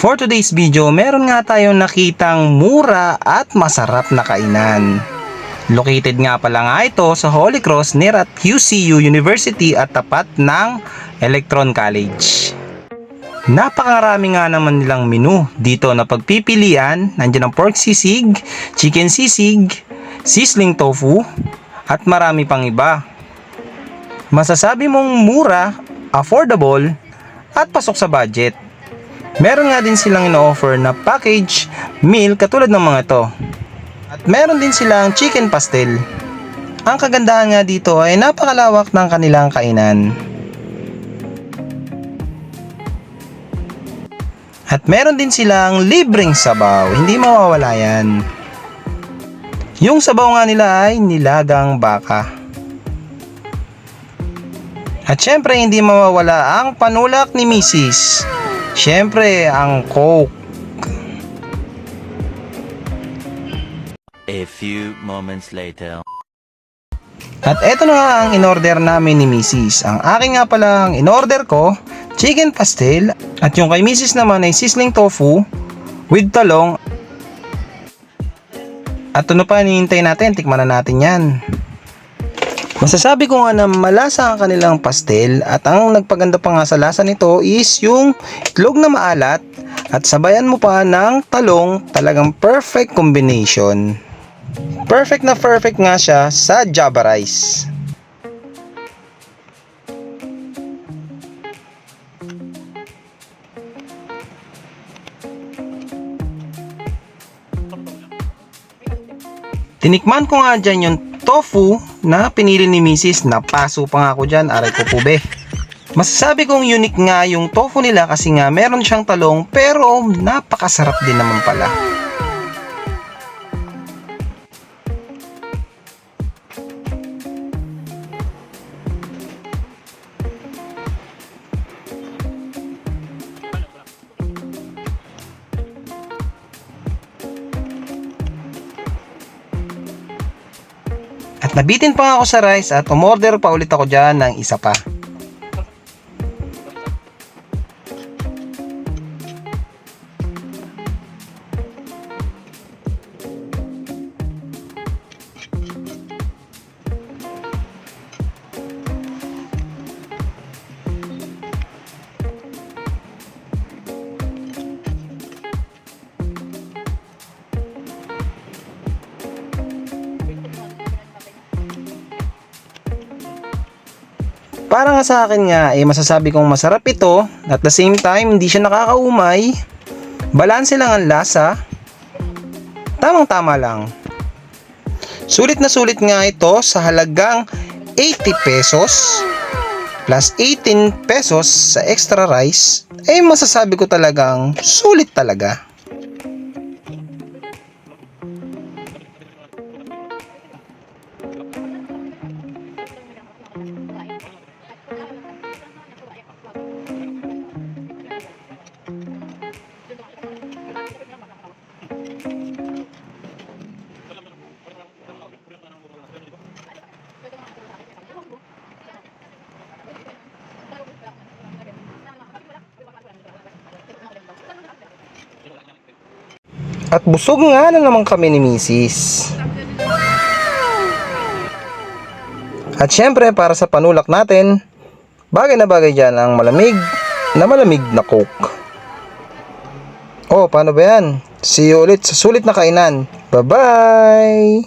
For today's video, meron nga tayong nakitang mura at masarap na kainan. Located nga pala nga ito sa Holy Cross near at QCU University at tapat ng Electron College. Napakarami nga naman nilang menu dito na pagpipilian. Nandiyan ang pork sisig, chicken sisig, sizzling tofu at marami pang iba. Masasabi mong mura, affordable at pasok sa budget. Meron nga din silang ino-offer na package meal katulad ng mga to. At meron din silang chicken pastel. Ang kagandahan nga dito ay napakalawak ng kanilang kainan. At meron din silang libreng sabaw, hindi mawawala yan. Yung sabaw nga nila ay nilagang baka. At syempre hindi mawawala ang panulak ni Mrs. Syempre, ang Coke. A few moments later. At eto na nga ang in-order namin ni Mrs. Ang aking nga pala ang in-order ko, chicken pastel. At yung kay Mrs. naman ay sizzling tofu with talong. At ano pa hinihintay natin? Tikman na natin yan. Masasabi ko nga na malasa ang kanilang pastel at ang nagpaganda pa nga sa lasa nito is yung itlog na maalat at sabayan mo pa ng talong, talagang perfect combination. Perfect na perfect nga siya sa Java rice. Tinikman ko nga dyan yung tofu na pinili ni Mrs. Napaso pa nga ako dyan, aray ko po be. Masasabi kong unique nga yung tofu nila kasi nga meron siyang talong pero napakasarap din naman pala. At nabitin pa nga ako sa rice at umorder pa ulit ako dyan ng isa pa. Para nga sa akin nga, masasabi kong masarap ito. At the same time, hindi siya nakakaumay. Balanse lang ang lasa. Tamang-tama lang. Sulit na sulit nga ito sa halagang 80 pesos plus 18 pesos sa extra rice. Masasabi ko talagang sulit talaga. At busog nga na naman kami ni Mrs. At syempre para sa panulak natin, bagay na bagay dyan ang malamig na Coke. Oh, paano ba yan? See you ulit sa sulit na kainan. Bye-bye!